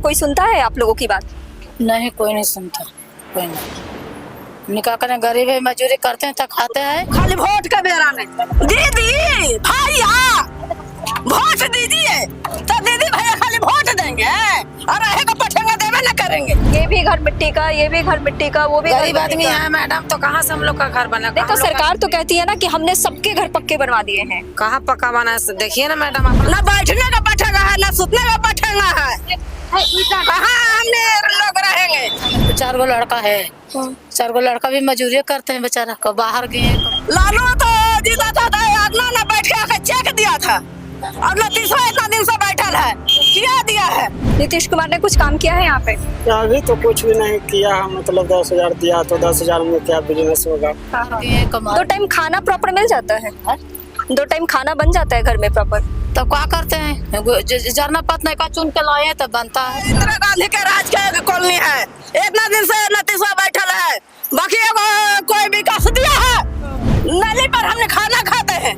कोई सुनता है आप लोगों की बात? नहीं, कोई नहीं सुनता, कोई नहीं। निकाह करें, गरीब है, मजदूरी करते हैं तो खाते हैं। खाली वोट का बेरा में दीदी भैया वोट दीजिए तो दीदी भैया खाली वोट देंगे और रहेगा पठेंगे देवे न करेंगे। ये भी घर मिट्टी का, ये भी घर मिट्टी का, वो भी गरीब आदमी है मैडम, तो कहाँ से हम लोग का घर बना? देखो सरकार तो कहती है ना कि हमने सबके घर पक्के बनवा दिए हैं। कहाँ पक्का बना है? देखिए ना मैडम, न बैठने का पठेगा है न सुतने का पठेगा है। कहाँ हमने लोग रहेंगे? 4 गो लड़का है, 4 गो लड़का भी मजदूरी करते हैं बेचारा, को बाहर गए। लालू तो जीता था आदमी ने बैठ के आके चेक दिया था, अब नीतीश इतना दिन से बैठल है, क्या दिया है? नीतीश कुमार ने कुछ काम किया है यहाँ पे? अभी तो कुछ भी नहीं किया है, मतलब 10,000 दिया तो 10,000 में क्या बिजनेस होगा? 2 टाइम खाना प्रॉपर मिल जाता है? 2 टाइम खाना बन जाता है घर में प्रॉपर? तो क्या करते हैं, जरना पत्नी का चुन के लाए तो बनता है। इंदिरा गांधी के राज के कॉलोनी है, इतना दिन से नीतीश बैठल है, बाकी कोई विकास दिया है? नली पर हमने खाना खाते हैं,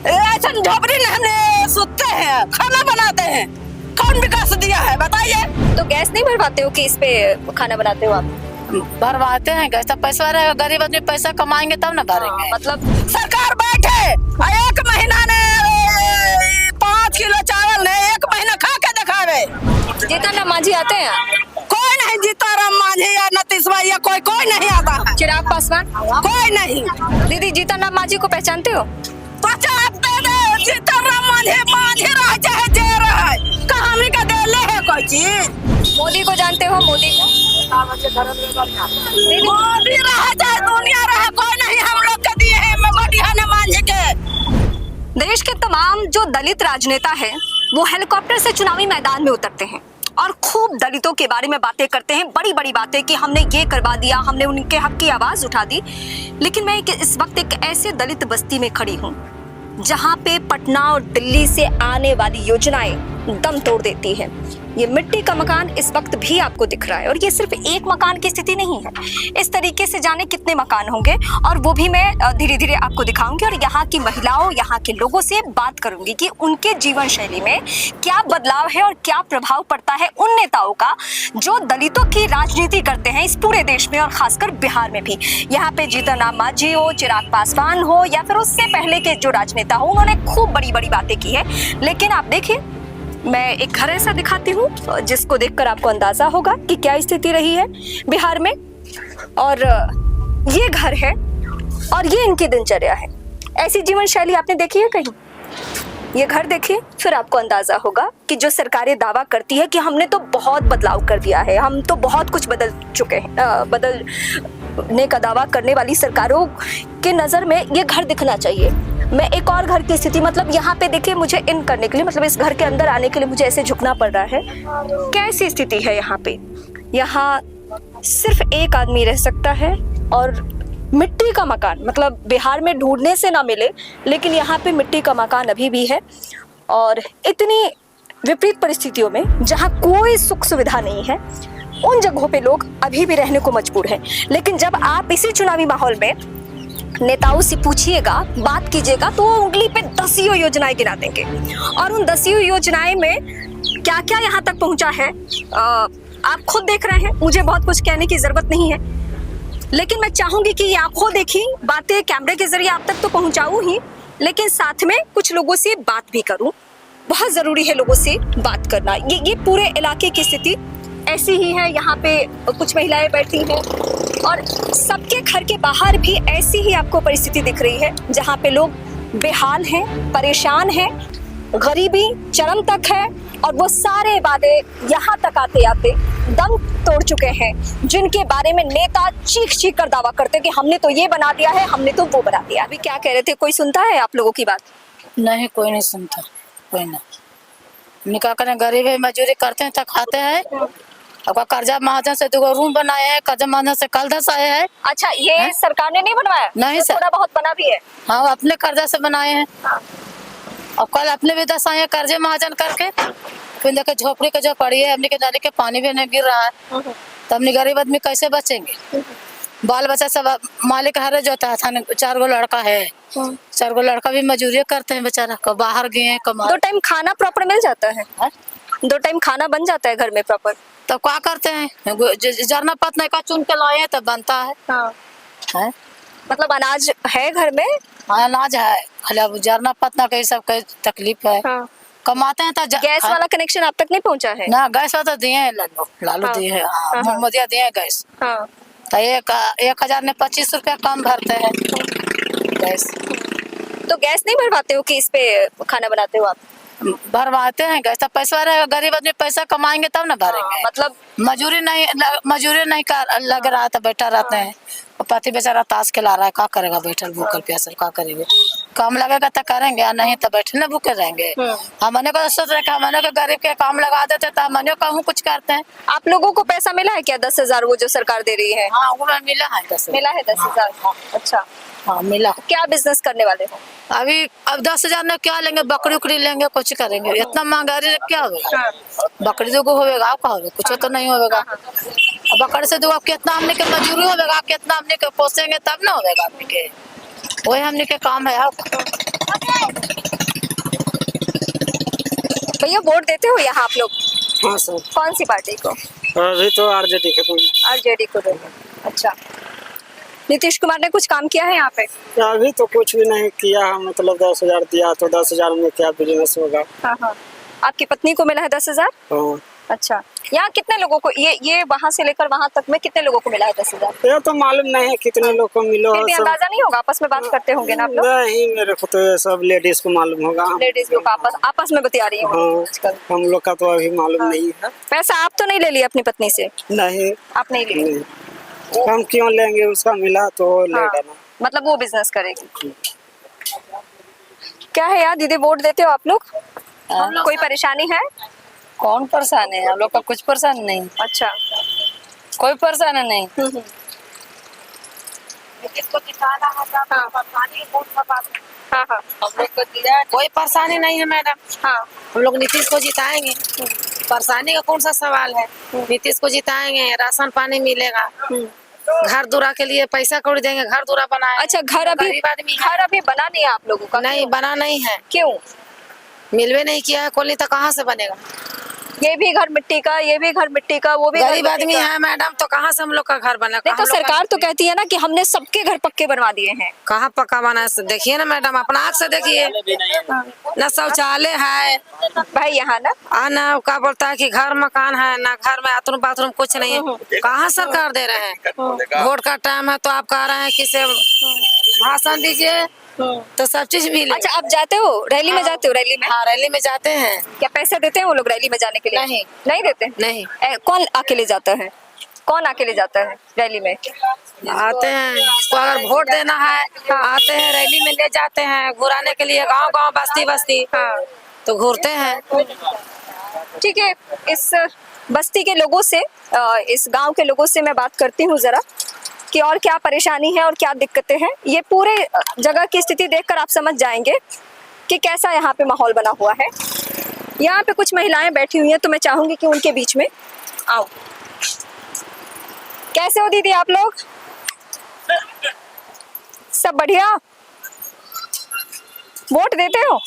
ऐसा झोपड़ी में हमने सोते हैं, खाना बनाते हैं, कौन विकास दिया है बताइए? तो गैस नहीं भरवाते हो कि इस पे खाना बनाते हो आप? भरवाते हैं गैस, पैसा रहेगा, गरीब आदमी पैसा कमाएंगे तब ना भरेंगे। मतलब सरकार बैठे 1 महीना ने 5 किलो चावल ने 1 महीना खा के दिखावे। जीतन राम मांझी आते हैं? कोई नहीं, जीताराम मांझी या नीतीश या कोई नहीं आता है। चिराग पासवान? कोई नहीं। दीदी जीतन राम मांझी को पहचानते हो? पहचानते दे, जीताराम मांझी रहे चाहे जे रहे, कहानी का देले है कोई चीज। मोदी को जानते हो? मोदी को? मोदी रहे चाहे दुनिया रहे, कोई नहीं हम लोग के दिए हैं मोदी मांझी के। देश के तमाम जो दलित राजनेता हैं वो हेलीकॉप्टर से चुनावी मैदान में उतरते हैं और खूब दलितों के बारे में बातें करते हैं, बड़ी बड़ी बातें कि हमने ये करवा दिया, हमने उनके हक की आवाज उठा दी। लेकिन मैं इस वक्त एक ऐसे दलित बस्ती में खड़ी हूँ जहाँ पे पटना और दिल्ली से आने वाली योजनाएं दम तोड़ देती हैं। ये मिट्टी का मकान इस वक्त भी आपको दिख रहा है और ये सिर्फ एक मकान की स्थिति नहीं है, इस तरीके से जाने कितने मकान होंगे और वो भी मैं धीरे धीरे आपको दिखाऊंगी और यहाँ की महिलाओं, यहाँ के लोगों से बात करूंगी कि उनके जीवन शैली में क्या बदलाव है और क्या प्रभाव पड़ता है उन नेताओं का जो दलितों की राजनीति करते हैं इस पूरे देश में और खासकर बिहार में भी। यहाँ पे जीतन राम मांझी हो, चिराग पासवान हो या फिर उससे पहले के जो राजनेता हो, उन्होंने खूब बड़ी बड़ी बातें की है। लेकिन आप देखिए, मैं एक घर ऐसा दिखाती हूँ जिसको देखकर आपको अंदाजा होगा कि क्या स्थिति रही है बिहार में। और ये घर है और ये इनकी दिनचर्या है। ऐसी जीवन शैली आपने देखी है कहीं? ये घर देखिए, फिर आपको अंदाजा होगा कि जो सरकारें दावा करती है कि हमने तो बहुत बदलाव कर दिया है, हम तो बहुत कुछ बदल चुके हैं, बदलने का दावा करने वाली सरकारों के नजर में ये घर दिखना चाहिए। मैं एक और घर की स्थिति, मतलब यहाँ पे देखिए, मुझे इन करने के लिए, मतलब इस घर के अंदर आने के लिए मुझे ऐसे झुकना पड़ रहा है। कैसी स्थिति है यहाँ पे? यहाँ सिर्फ एक आदमी रह सकता है और मिट्टी का मकान, मतलब बिहार में ढूंढने से ना मिले, लेकिन यहाँ पे मिट्टी का मकान अभी भी है। और इतनी विपरीत परिस्थितियों में जहाँ कोई सुख सुविधा नहीं है, उन जगहों पे लोग अभी भी रहने को मजबूर हैं। लेकिन जब आप इसी चुनावी माहौल में नेताओं से पूछिएगा, बात कीजिएगा, तो वो उंगली पे 10 योजनाएं गिना देंगे और उन 10 योजनाएं में क्या क्या यहाँ तक पहुंचा है आप खुद देख रहे हैं। मुझे बहुत कुछ कहने की जरूरत नहीं है, लेकिन मैं चाहूंगी कि ये आंखों देखी बातें कैमरे के जरिए आप तक तो पहुंचाऊं ही, लेकिन साथ में कुछ लोगों से बात भी करूं। बहुत जरूरी है लोगों से बात करना। ये पूरे इलाके की स्थिति ऐसी ही है। यहाँ पे कुछ महिलाएं बैठी हैं और सबके घर के बाहर भी ऐसी ही आपको परिस्थिति दिख रही है, जहाँ पे लोग बेहाल हैं, परेशान हैं, गरीबी चरम तक है और वो सारे वादे यहाँ तक आते आते दम तोड़ चुके हैं, जिनके बारे में नेता चीख चीख कर दावा करते हैं कि हमने तो ये बना दिया है, हमने तो वो बना दिया। अभी क्या कह रहे थे, कोई सुनता है आप लोगों की बात? नहीं, कोई नहीं सुनता, कोई ना। निकाह करें, गरीब है, मजदूरी करते हैं तो खाते हैं। आपका कर्जा महाजन से 2 रूम बनाए हैं, कर्जा महाजन से कल 10 आए हैं। अच्छा, ये सरकार ने नहीं बनवाया? नहीं सर, थोड़ा बहुत बना भी है। हाँ, अपने कर्जा से बनाए हैं और कल अपने भी 10 आए हैं कर्जे महाजन करके। फिर देखे झोपड़ी के जो पड़ी है, हमने के नाले के पानी भी नहीं गिर रहा है, तो अपने गरीब आदमी कैसे बचेंगे? बाल बच्चा सब मालिक हरे जोता था। 4 गो लड़का है, 4 गो लड़का भी मजदूरी करते हैं बेचारा, को बाहर गए हैं कमा। 2 टाइम खाना प्रॉपर मिल जाता है? 2 टाइम खाना बन जाता है घर में प्रॉपर? तो क्या करते हैं, जरना पतना का चुन के लाए हैं तब बनता है। हाँ। हैं? मतलब अनाज है घर में? हाँ, अनाज है, खाली अब जरना पतना का ये सब का तकलीफ है। हाँ। कमाते हैं तो गैस वाला कनेक्शन आप तक नहीं पहुंचा है? ना, गैस वाला तो दिए हैं, लालू हाँ। दिए हैं, हाँ। मोदिया दिए हैं गैस। हाँ। तो 1,000 ने 25 रुपया कम भरते हैं गैस। तो गैस नहीं भरवाते हो कि इस पे खाना बनाते हो आप? भरवाते हैं गैस, तो पैसा रहेगा, गरीब आदमी पैसा कमाएंगे तब ना भरेंगे। मतलब मजूरी नहीं कर लग रहा है तो बैठा रहते हैं। और पति बेचारा ताश खिला रहा है, क्या करेगा बैठल भूखल प्यासल, क्या करेंगे? काम लगेगा तो करेंगे, और नहीं तो बैठे ना भूखे रहेंगे। हमने को सोच रहे कि हमने को गरीब के काम लगा देते तो हमने कहूँ कुछ करते हैं। आप लोगों को पैसा मिला है क्या 10,000 वो जो सरकार दे रही है? हाँ, वो मिला है 10। मिला है 10,000? अच्छा। हाँ, मिला। क्या बिजनेस करने वाले हो? अभी अब 10,000 में क्या लेंगे, बकरी उकरी लेंगे, कुछ करेंगे। इतना महंगाई क्या होगा? बकरी दो होगा, आप का होगा? कुछ तो नहीं होगा। बकरी से दो कितना हमने के मजूरी होगा, कितना हमने के पोसेंगे तब ना होगा आपने के। वही हमने के काम है। आप भैया वोट देते हो यहाँ आप लोग? हाँ सर। कौन सी पार्टी को? अभी तो आरजेडी के आरजेडी को देते। अच्छा। नीतीश कुमार ने कुछ काम किया है यहाँ पे? अभी तो कुछ भी नहीं किया है, मतलब 10,000 दिया तो 10,000 में क्या बिजनेस होगा। हाँ हाँ। आपकी पत्नी को मिला है 10,000? हाँ। अच्छा। यहाँ कितने लोगों को, ये वहाँ से लेकर वहाँ तक में कितने लोगों को मिला है 10,000? ये तो मालूम नहीं है कितने लोग को मिलो फिर भी सब। अंदाजा नहीं होगा? आपस में बात करते होंगे ना आप लोग? नहीं, मेरे को तो ये सब लेडीज को मालूम होगा। लेडीज लोग आपस में बतिया रही होंगी हाँ, आजकल। हम लोग का तो अभी मालूम नहीं है। पैसा आप तो नहीं ले लिया अपनी पत्नी से? नहीं, आप नहीं लिए? नहीं। हम क्यों लेंगे, उसका मिला तो लेगा हाँ, ना। मतलब वो बिजनेस करेगी। क्या है यार दीदी, वोट देते हो आप लोग? कोई परेशानी है? कौन परेशान है? हम लोग का कुछ परेशान नहीं, अच्छा। कोई परेशान नहीं। हाँ हाँ हम लोग को दिया कोई परेशानी नहीं है मैडम। हाँ। हम लोग नीतीश को जिताएंगे, परेशानी का कौन सा सवाल है? नीतीश को जिताएंगे, राशन पानी मिलेगा, घर दूरा के लिए पैसा कौड़ी देंगे, घर दूरा बनाए। अच्छा, घर अभी बना नहीं है आप लोगों का? नहीं बना नहीं है। क्यों? मिलवे नहीं किया है कॉलोनी, तो कहाँ से बनेगा? ये भी घर मिट्टी का, ये भी घर मिट्टी का, वो भी गरीब आदमी है मैडम, तो कहाँ से हम लोग का घर बना? नहीं तो सरकार तो कहती है ना कि हमने सबके घर पक्के बनवा दिए हैं। कहाँ पक्का बना है? देखिए ना मैडम, अपना आँख से देखिए ना, शौचालय है भाई यहाँ ना ना, क्या बोलता है कि घर मकान है ना, घर में बाथरूम बाथरूम कुछ नहीं है। कहाँ सरकार दे रहे हैं? वोट का टाइम है तो आप कह रहे हैं कि से भाषण दीजिए तो सब चीज मिले। अच्छा, आप जाते हो रैली में? जाते हो रैली में? हाँ, रैली में जाते हैं। क्या पैसे देते हैं वो लोग रैली में जाने के लिए? नहीं। नहीं देते? नहीं। कौन अकेले जाता है? कौन अकेले जाता है रैली में? आते हैं, जिसको अगर वोट देना है आते हैं, रैली में ले जाते हैं घुराने के लिए, गांव गांव बस्ती बस्ती। हाँ। तो घूरते हैं। ठीक है, इस बस्ती के लोगों से, इस गांव के लोगों से मैं बात करती हूँ जरा कि और क्या परेशानी है और क्या दिक्कतें हैं। ये पूरे जगह की स्थिति देखकर आप समझ जाएंगे कि कैसा यहाँ पे माहौल बना हुआ है। यहाँ पे कुछ महिलाएं बैठी हुई हैं, तो मैं चाहूंगी कि उनके बीच में आओ। कैसे हो दीदी आप लोग? सब बढ़िया? वोट देते हो?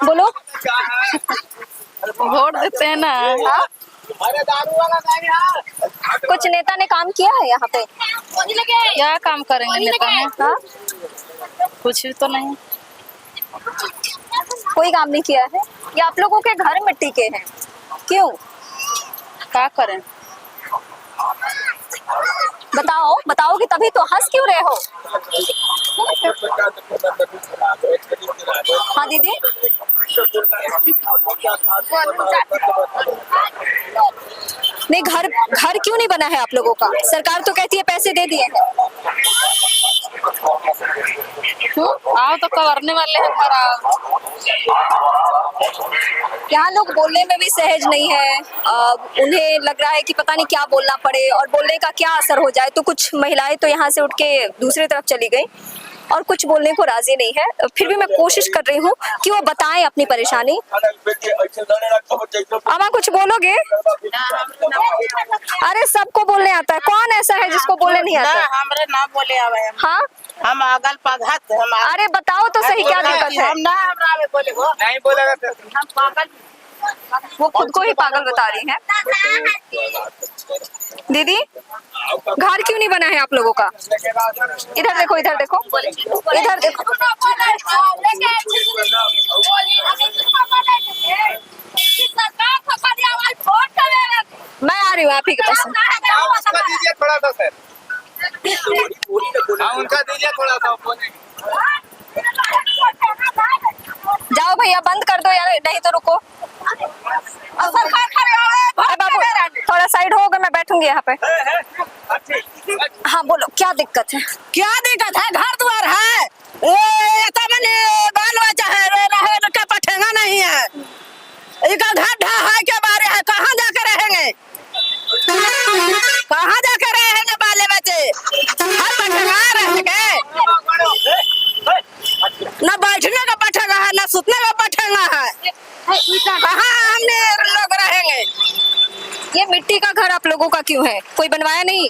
बोलो। वोट देते हैं ना। हाँ? कुछ नेता ने काम किया है यहाँ पे? क्या काम करेंगे नेता ने? हाँ? कुछ तो नहीं, कोई काम नहीं किया है। ये आप लोगों के घर मिट्टी के हैं, क्यों? क्या करें? बताओ, बताओगे तभी तो। हंस क्यों रहे हो? हाँ दीदी, नहीं घर क्यों नहीं बना है आप लोगों का? सरकार तो कहती है पैसे दे दिए हैं। आओ तो कवरने वाले हैं, घर आओ। यहाँ लोग बोलने में भी सहज नहीं है। उन्हें लग रहा है कि पता नहीं क्या बोलना पड़े और बोलने का क्या असर हो जाए। तो कुछ महिलाएं तो यहाँ से उठ के दूसरी तरफ चली गई। और कुछ बोलने को राजी नहीं है। फिर भी मैं कोशिश कर रही हूँ कि वो बताएं अपनी परेशानी। अमा कुछ बोलोगे? अरे सबको बोलने आता है, कौन ऐसा है जिसको बोलने नहीं आता? हमरे ना बोले आवे हम। हाँ हम अगल पगत हम। अरे बताओ तो सही क्या दिक्कत है? हम ना हमरा में बोले वो नहीं बोलेगा हम पागल। वो खुद को ही पागल बता रही है। दीदी घर क्यों नहीं बना है आप लोगों का? इधर देखो, इधर देखो, इधर देखो। मैं आ रही हूँ आप ही के पास। उसका दीजिए थोड़ा सा सर, हाँ उनका दीजिए थोड़ा सा। जाओ भैया बंद कर दो यार, नहीं तो रुको। अरे बाबू थोड़ा साइड हो गए, मैं बैठूंगी यहाँ पे। हाँ बोलो क्या दिक्कत है? क्या दिक्कत है? घर द्वार है, बाल बच्चा है, रहे का पठेगा नहीं है। इनका घर ढा है के बारे है, कहाँ जाकर रहेंगे? कहाँ जाकर रहेंगे बाले बच्चे? हर पठेगा रहेंगे, न बैठने का पठेगा है, न सुतने का पठेगा है। कहाँ हमने लोग रहेंगे? ये मिट्टी का घर आप लोगों का क्यों है? कोई बनवाया नहीं?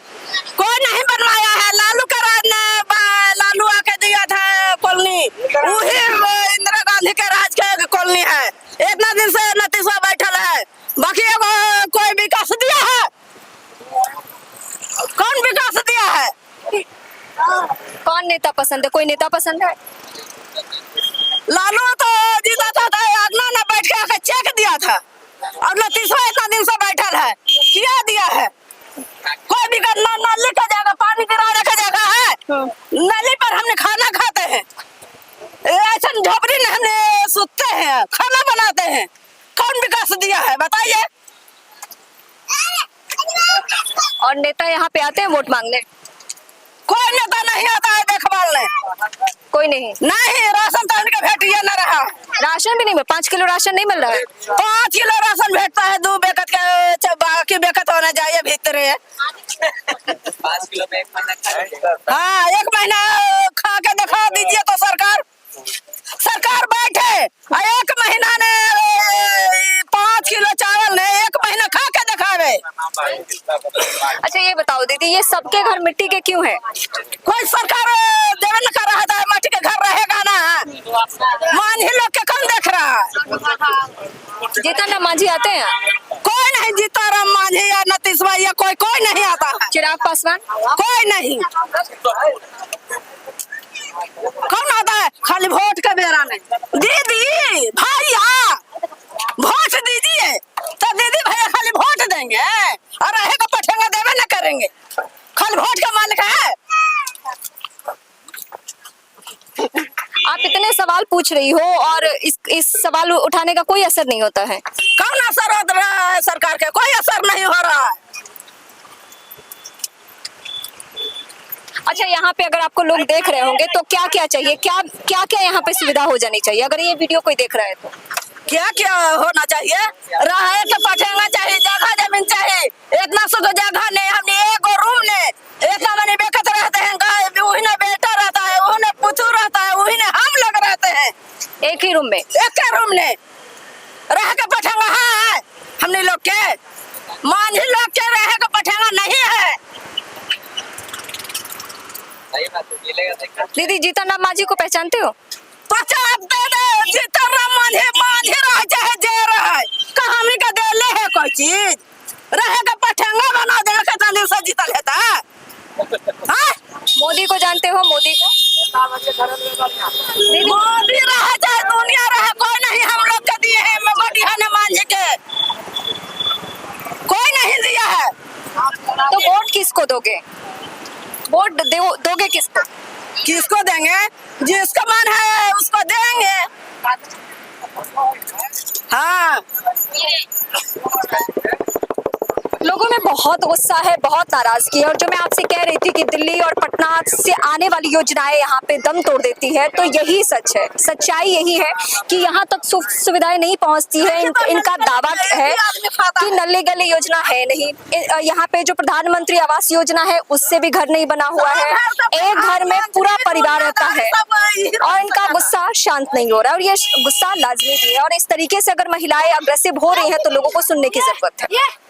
कोई नहीं बनवाया है। लालू का राज ने लालू आके दिया था कॉलोनी, वही इंदिरा गांधी के राज के कॉलोनी है। इतना दिन से नतीजा बैठल है, बाकी कोई विकास दिया है? कौन विकास दिया है? कौन नेता पसंद है? कोई नेता पसंद है? लालू तो जीता था, अगला ने बैठ के आके चेक दिया था। अब नतीजा इतना दिन से बैठल है, क्या दिया है? कोई भी नली का जगह, पानी गिराने का जगह है, नली पर हमने खाना खाते हैं। ऐसा झोपड़ी में हमने सोते हैं, खाना बनाते हैं। कौन विकास दिया है बताइए? और नेता यहाँ पे आते हैं वोट मांगने? कोई नेता नहीं आता है देखभाल ने। कोई नहीं? नहीं, राशन तो इनका भेटिया न रहा। राशन भी नहीं मिल, 5 किलो राशन नहीं मिल रहा है। 5 किलो राशन भेटता है, 2 बेकत के, बाकी बेकत होना चाहिए भीतर है। 5 किलो में 1 महीना खा। हाँ 1 महीना खा के दिखा दीजिए तो सरकार बैठे 1 महीना ने 5 किलो चावल ने 1 महीना खा के दिखावे। अच्छा ये बताओ दीदी, ये सबके घर मिट्टी के क्यों है? कोई सरकार देवन कर रहा था, माटी के घर रहेगा ना? मांझी लोग के कौन देख रहा है? जीतन राम मांझी आते हैं? कोई नहीं, जीता राम मांझी या नतीशवा या कोई नहीं आता है। चिराग पासवान? कोई नहीं। कौन आता है? खाली वोट का बेरा नहीं। दीदी भैया वोट दीजिए तो दीदी भैया खाली वोट देंगे और रहेगा पठेंगे, देवे न करेंगे। खाली वोट का मालिक है। आप इतने सवाल पूछ रही हो और इस सवाल उठाने का कोई असर नहीं होता है। कौन असर हो रहा है? सरकार के कोई असर नहीं हो रहा है। अच्छा यहाँ पे अगर आपको लोग देख रहे होंगे तो क्या क्या चाहिए, क्या क्या क्या यहाँ पे सुविधा हो जानी चाहिए अगर ये वीडियो कोई देख रहा है तो? क्या क्या होना चाहिए? रहे तो पठेगा चाहिए, जगह जमीन चाहिए। इतना सुख जगह नहीं, हमने 1 रूम ने इतना मनी बेकत रहते हैं, गाय वही ने बेटा रहता है, वही ने पुतू रहता है, वही ने हम लोग रहते हैं एक ही रूम में। 1 रूम ने रह के पठेगा है। हमने लोग के मांझी लोग के रह के पठेगा नहीं है। दीदी जीतन राम मांझी को पहचानते हो? पहचानते दे जीतन राम मांझी रह चाहे जे रहे, कहाँ हमने का दे ले है कोई चीज? रहे के पठेगा बना दे के तंदे से जीतल है ता। हां मोदी को जानते हो? मोदी को? दीदी मोदी रहे चाहे दुनिया रहे, कोई नहीं हम लोग के दिए हैं। मगटिया ने मांझी के कोई नहीं दिया है। तो वोट किसको दोगे? वोट दोगे किसको? किसको देंगे? जिसका मन है उसको देंगे। हाँ लोग लोगों में बहुत गुस्सा है, बहुत नाराजगी है। और जो मैं आपसे कह रही थी कि दिल्ली और पटना से आने वाली योजनाएं यहाँ पे दम तोड़ देती है, तो यही सच है। सच्चाई यही है कि यहाँ तक सुविधाएं नहीं पहुँचती है। इनका दावा है कि नल्ले गले योजना है नहीं। यहाँ पे जो प्रधानमंत्री आवास योजना है उससे भी घर नहीं बना हुआ है। एक घर में पूरा परिवार रहता है और इनका गुस्सा शांत नहीं हो रहा है और ये गुस्सा लाजमी भी है। और इस तरीके से अगर महिलाएं अग्रेसिव हो रही हैं तो लोगों को सुनने की जरूरत है।